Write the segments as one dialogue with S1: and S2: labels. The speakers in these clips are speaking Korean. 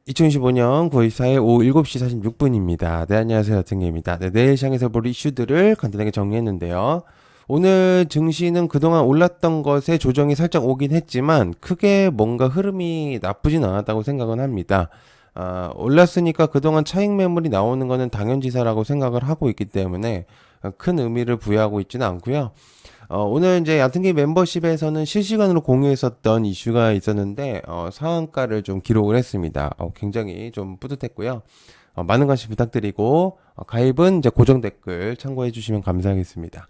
S1: 2025년 9월 24일 오후 7시 46분입니다. 네, 안녕하세요. 등계입니다. 네, 내일 시장에서 볼 이슈들을 간단하게 정리했는데요. 오늘 증시는 그동안 올랐던 것에 조정이 살짝 오긴 했지만 크게 뭔가 흐름이 나쁘진 않았다고 생각은 합니다. 올랐으니까 그동안 차익 매물이 나오는 거는 당연지사라고 생각을 하고 있기 때문에 큰 의미를 부여하고 있지는 않고요. 오늘 이제 얕은게 멤버십에서는 실시간으로 공유했었던 이슈가 있었는데, 상한가를 좀 기록을 했습니다. 굉장히 좀 뿌듯했고요. 많은 관심 부탁드리고, 가입은 이제 고정 댓글 참고해 주시면 감사하겠습니다.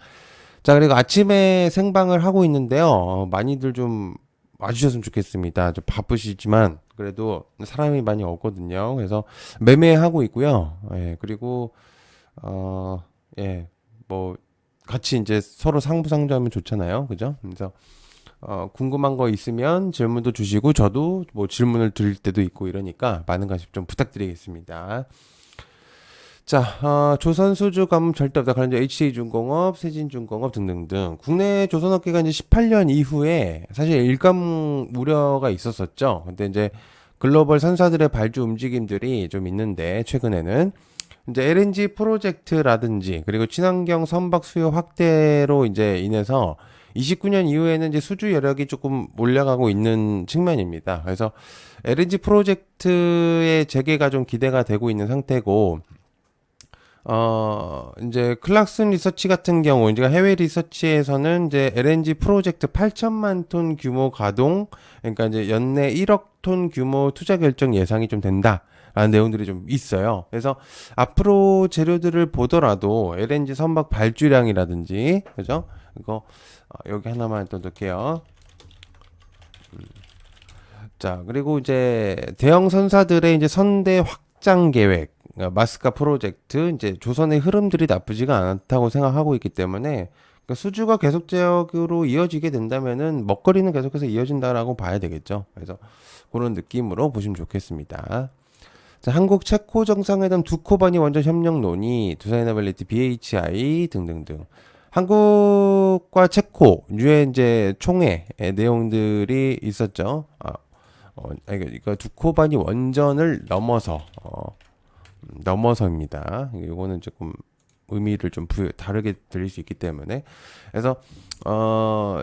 S1: 자, 그리고 아침에 생방을 하고 있는데요. 많이들 좀 와주셨으면 좋겠습니다. 좀 바쁘시지만, 그래도 사람이 많이 없거든요. 그래서 매매하고 있고요. 예, 그리고, 어, 예, 뭐, 같이 이제 서로 상부상조하면 좋잖아요. 그죠? 그래서 궁금한 거 있으면 질문도 주시고 저도 뭐 질문을 드릴 때도 있고 이러니까 많은 관심 좀 부탁드리겠습니다. 자, 조선수주 가뭄 절대 없다. 관련 HC중공업, 세진중공업 등등등 국내 조선업계가 이제 18년 이후에 사실 일감 우려가 있었었죠. 근데 이제 글로벌 선사들의 발주 움직임들이 좀 있는데 최근에는 이제 LNG 프로젝트라든지 그리고 친환경 선박 수요 확대로 이제 인해서 29년 이후에는 이제 수주 여력이 조금 올라가고 있는 측면입니다. 그래서 LNG 프로젝트의 재개가 좀 기대가 되고 있는 상태고, 이제 클락슨 리서치 같은 경우, 이제 해외 리서치에서는 이제 LNG 프로젝트 8천만 톤 규모 가동, 그러니까 이제 연내 1억 톤 규모 투자 결정 예상이 좀 된다. 라는 내용들이 좀 있어요. 그래서 앞으로 재료들을 보더라도 LNG 선박 발주량이라든지, 그죠? 이거, 여기 하나만 또 넣을게요. 자, 그리고 이제 대형 선사들의 이제 선대 확장 계획, 마스카 프로젝트, 이제 조선의 흐름들이 나쁘지가 않다고 생각하고 있기 때문에 그러니까 수주가 계속적으로 이어지게 된다면은 먹거리는 계속해서 이어진다라고 봐야 되겠죠. 그래서 그런 느낌으로 보시면 좋겠습니다. 자, 한국 체코 정상회담 두코바니 원전 협력 논의, 두산에너빌리티 BHI 등등등. 한국과 체코 유엔 이제 총회의 내용들이 있었죠. 이거 두코바니 원전을 넘어서입니다. 이거는 조금 의미를 좀 다르게 들릴 수 있기 때문에 그래서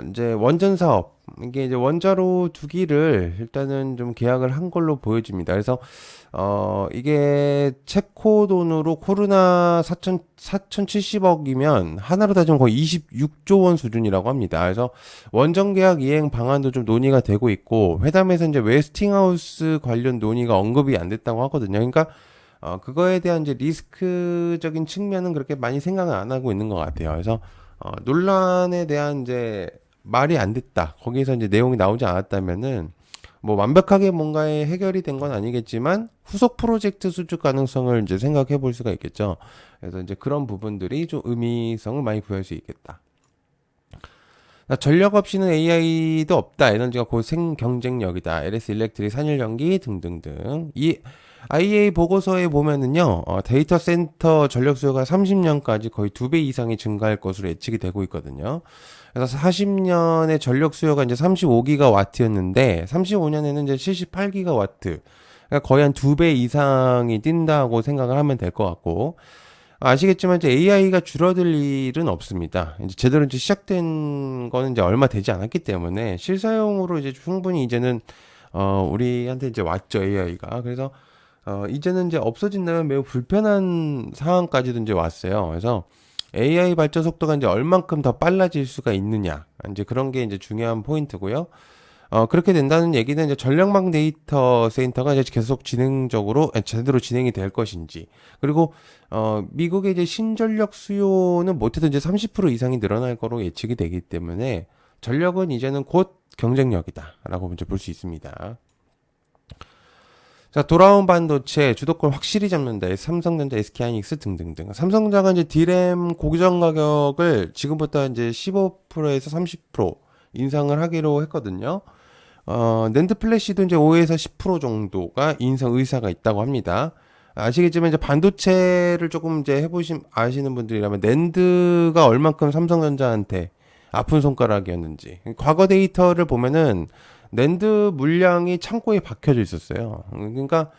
S1: 이제 원전 사업 이게 이제 원자로 두기를 일단은 좀 계약을 한 걸로 보여집니다. 그래서 이게 체코 돈으로 코로나 4,070억이면 하나로 따지면 거의 26조 원 수준이라고 합니다. 그래서 원전 계약 이행 방안도 좀 논의가 되고 있고 회담에서 이제 웨스팅하우스 관련 논의가 언급이 안 됐다고 하거든요. 그러니까 그거에 대한 이제 리스크적인 측면은 그렇게 많이 생각을 안 하고 있는 것 같아요. 그래서 논란에 대한 이제 말이 안 됐다. 거기서 이제 내용이 나오지 않았다면은 뭐 완벽하게 뭔가에 해결이 된 건 아니겠지만 후속 프로젝트 수주 가능성을 이제 생각해 볼 수가 있겠죠. 그래서 이제 그런 부분들이 좀 의미성을 많이 부여할 수 있겠다. 전력 없이는 AI도 없다. 에너지가 곧 생경쟁력이다. LS 일렉트릭 산일연기 등등등. 이 IEA 보고서에 보면은요, 데이터 센터 전력 수요가 30년까지 거의 2배 이상이 증가할 것으로 예측이 되고 있거든요. 그래서 40년에 전력 수요가 이제 35기가와트였는데, 35년에는 이제 78기가와트. 그러니까 거의 한 2배 이상이 뛴다고 생각을 하면 될 것 같고, 아시겠지만 이제 AI가 줄어들 일은 없습니다. 이제 제대로 이제 시작된 거는 이제 얼마 되지 않았기 때문에 실사용으로 이제 충분히 이제는 우리한테 이제 왔죠 AI가. 그래서 이제는 이제 없어진다면 매우 불편한 상황까지도 이제 왔어요. 그래서 AI 발전 속도가 이제 얼만큼 더 빨라질 수가 있느냐. 이제 그런 게 이제 중요한 포인트고요. 그렇게 된다는 얘기는 이제 전력망 데이터 센터가 이제 계속 제대로 진행이 될 것인지. 그리고, 미국의 이제 신전력 수요는 못해도 이제 30% 이상이 늘어날 거로 예측이 되기 때문에 전력은 이제는 곧 경쟁력이다라고 이제 볼 수 있습니다. 자, 돌아온 반도체 주도권 확실히 잡는다. 삼성전자, SK하이닉스 등등등. 삼성전자가 이제 D램 고정 가격을 지금부터 이제 15%에서 30% 인상을 하기로 했거든요. 낸드 플래시도 이제 5에서 10% 정도가 인상 의사가 있다고 합니다. 아시겠지만 이제 반도체를 조금 이제 아시는 분들이라면 낸드가 얼만큼 삼성전자한테 아픈 손가락이었는지. 과거 데이터를 보면은 낸드 물량이 창고에 박혀져 있었어요. 그러니까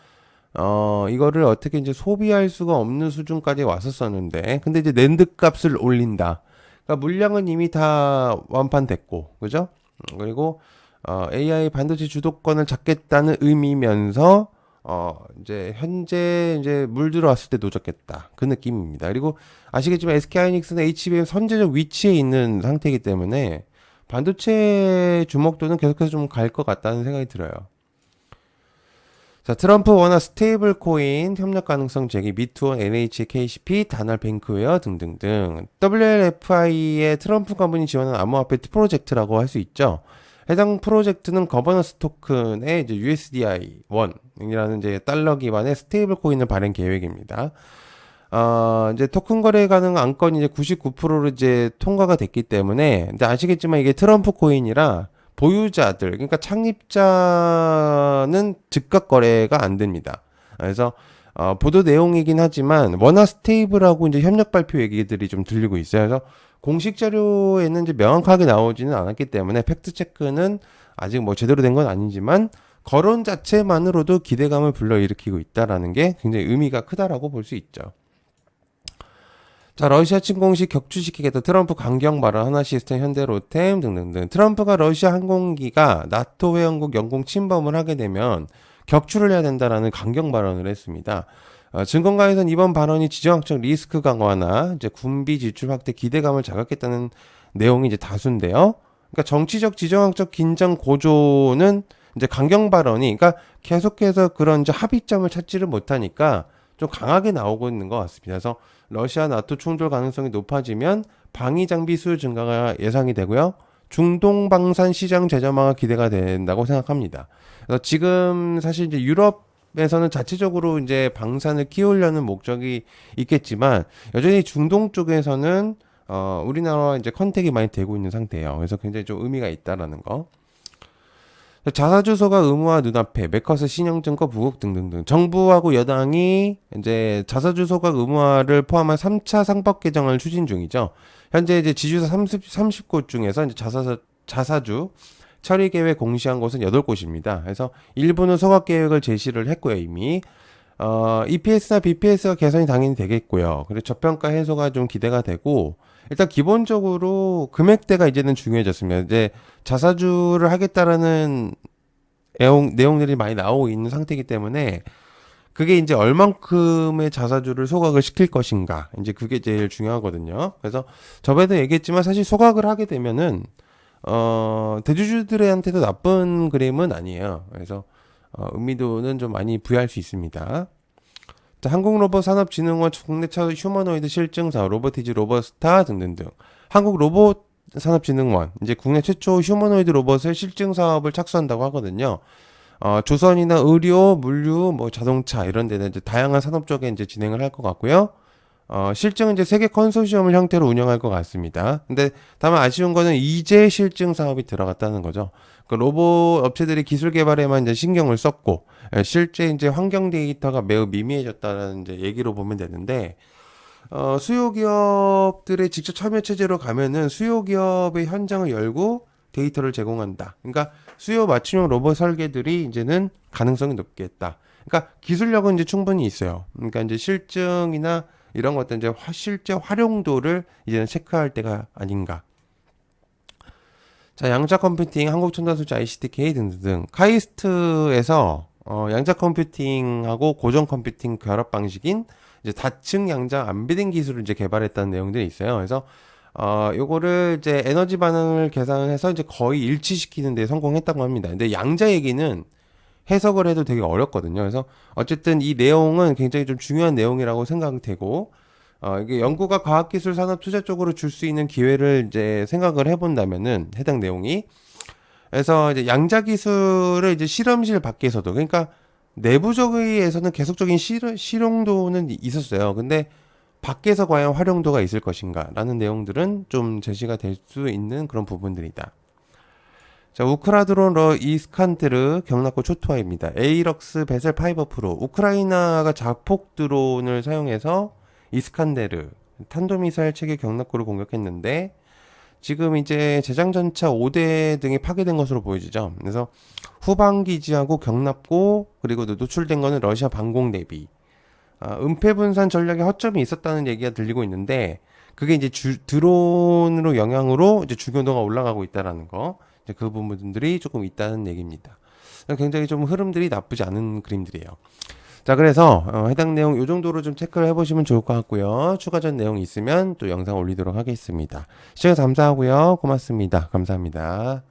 S1: 이거를 어떻게 이제 소비할 수가 없는 수준까지 왔었었는데, 근데 이제 낸드 값을 올린다. 그러니까 물량은 이미 다 완판됐고, 그죠? 그리고 AI 반도체 주도권을 잡겠다는 의미면서 이제 현재 이제 물 들어왔을 때 노졌겠다. 그 느낌입니다. 그리고 아시겠지만 SK 하이닉스는 HBM 선제적 위치에 있는 상태이기 때문에 반도체 주목도는 계속해서 좀 갈 것 같다는 생각이 들어요. 자, 트럼프 원화 스테이블 코인 협력 가능성 제기, 미투원, NH, KCP, 다날 뱅크웨어 등등등. WLFI의 트럼프 가문이 지원한 암호화폐 프로젝트라고 할 수 있죠. 해당 프로젝트는 거버넌스 토큰의 이제 USDI-1이라는 이제 달러 기반의 스테이블 코인을 발행 계획입니다. 이제 토큰 거래 가능 안건이 이제 99%로 이제 통과가 됐기 때문에, 근데 아시겠지만 이게 트럼프 코인이라 보유자들, 그러니까 창립자는 즉각 거래가 안 됩니다. 그래서 보도 내용이긴 하지만 원화 스테이블하고 이제 협력 발표 얘기들이 좀 들리고 있어요. 그래서 공식 자료에는 이제 명확하게 나오지는 않았기 때문에 팩트 체크는 아직 뭐 제대로 된 건 아니지만 거론 자체만으로도 기대감을 불러일으키고 있다라는 게 굉장히 의미가 크다라고 볼 수 있죠. 자, 러시아 침공시 격추시키겠다. 트럼프 강경 발언, 하나시스템, 현대로템 등등등. 트럼프가 러시아 항공기가 나토 회원국 영공 침범을 하게 되면 격추를 해야 된다라는 강경 발언을 했습니다. 증권가에서는 이번 발언이 지정학적 리스크 강화나 이제 군비 지출 확대 기대감을 자극했다는 내용이 이제 다수인데요. 그러니까 정치적 지정학적 긴장 고조는 이제 강경 발언이, 그러니까 계속해서 그런 이제 합의점을 찾지를 못하니까 좀 강하게 나오고 있는 것 같습니다. 그래서 러시아 나토 충돌 가능성이 높아지면 방위 장비 수요 증가가 예상이 되고요. 중동 방산 시장 재점화가 기대가 된다고 생각합니다. 그래서 지금 사실 이제 유럽에서는 자체적으로 이제 방산을 키우려는 목적이 있겠지만 여전히 중동 쪽에서는 우리나라와 이제 컨택이 많이 되고 있는 상태예요. 그래서 굉장히 좀 의미가 있다라는 거. 자사주소가 의무화 눈앞에, 메커스 신용증권 부국 등등등. 정부하고 여당이 이제 자사주소가 의무화를 포함한 3차 상법 개정을 추진 중이죠. 현재 이제 지주사 30곳 중에서 이제 자사주 처리 계획 공시한 곳은 8곳입니다. 그래서 일부는 소각 계획을 제시를 했고요, 이미. EPS나 BPS가 개선이 당연히 되겠고요. 그리고 저평가 해소가 좀 기대가 되고, 일단 기본적으로 금액대가 이제는 중요해졌습니다. 이제 자사주를 하겠다라는 내용들이 많이 나오고 있는 상태이기 때문에 그게 이제 얼만큼의 자사주를 소각을 시킬 것인가, 이제 그게 제일 중요하거든요. 그래서 저번에도 얘기했지만 사실 소각을 하게 되면은 대주주들한테도 나쁜 그림은 아니에요. 그래서 의미도는 좀 많이 부여할 수 있습니다. 자, 한국로봇산업진흥원 국내 첫 휴머노이드 실증사 로보티즈 로버스타 등등등. 한국로봇산업진흥원 이제 국내 최초 휴머노이드 로봇을 실증 사업을 착수한다고 하거든요. 조선이나 의료, 물류, 뭐 자동차 이런 데는 이제 다양한 산업 쪽에 이제 진행을 할 것 같고요. 실증은 이제 세계 컨소시엄을 형태로 운영할 것 같습니다. 근데 다만 아쉬운 거는 이제 실증 사업이 들어갔다는 거죠. 그 로봇 업체들이 기술 개발에만 이제 신경을 썼고, 실제 이제 환경 데이터가 매우 미미해졌다는 이제 얘기로 보면 되는데, 수요 기업들의 직접 참여 체제로 가면은 수요 기업의 현장을 열고 데이터를 제공한다. 그러니까 수요 맞춤형 로봇 설계들이 이제는 가능성이 높겠다. 그러니까 기술력은 이제 충분히 있어요. 그러니까 이제 실증이나 이런 것들 이제 실제 활용도를 이제는 체크할 때가 아닌가. 자, 양자 컴퓨팅, 한국첨단소재 ICTK 등등. 카이스트에서 양자 컴퓨팅하고 고정 컴퓨팅 결합 방식인 이제 다층 양자 암비딩 기술을 이제 개발했다는 내용들이 있어요. 그래서 요거를 이제 에너지 반응을 계산해서 이제 거의 일치시키는 데 성공했다고 합니다. 근데 양자 얘기는 해석을 해도 되게 어렵거든요. 그래서 어쨌든 이 내용은 굉장히 좀 중요한 내용이라고 생각되고, 이게 연구가 과학기술 산업 투자 쪽으로 줄 수 있는 기회를 이제 생각을 해본다면은 해당 내용이, 그래서 이제 양자 기술을 이제 실험실 밖에서도, 그러니까 내부적에서는 계속적인 실용도는 있었어요. 근데 밖에서 과연 활용도가 있을 것인가라는 내용들은 좀 제시가 될 수 있는 그런 부분들이다. 자, 우크라 드론 이스칸테르 경락고 초토화입니다. 에이럭스 베셀 파이버 프로. 우크라이나가 자폭 드론을 사용해서 이스칸데르 탄도미사일 체계 경락고를 공격했는데, 지금 이제 제장전차 5대 등이 파괴된 것으로 보여지죠. 그래서 후방 기지하고 경납고 그리고 노출된 거는 러시아 방공 대비 은폐 분산 전략에 허점이 있었다는 얘기가 들리고 있는데 그게 이제 드론으로 영향으로 이제 주교도가 올라가고 있다라는 거. 이제 그 부분들이 조금 있다는 얘기입니다. 굉장히 좀 흐름들이 나쁘지 않은 그림들이에요. 자, 그래서 해당 내용 요 정도로 좀 체크를 해보시면 좋을 것 같고요. 추가적 내용이 있으면 또 영상 올리도록 하겠습니다. 시청해서 감사하고요. 고맙습니다. 감사합니다.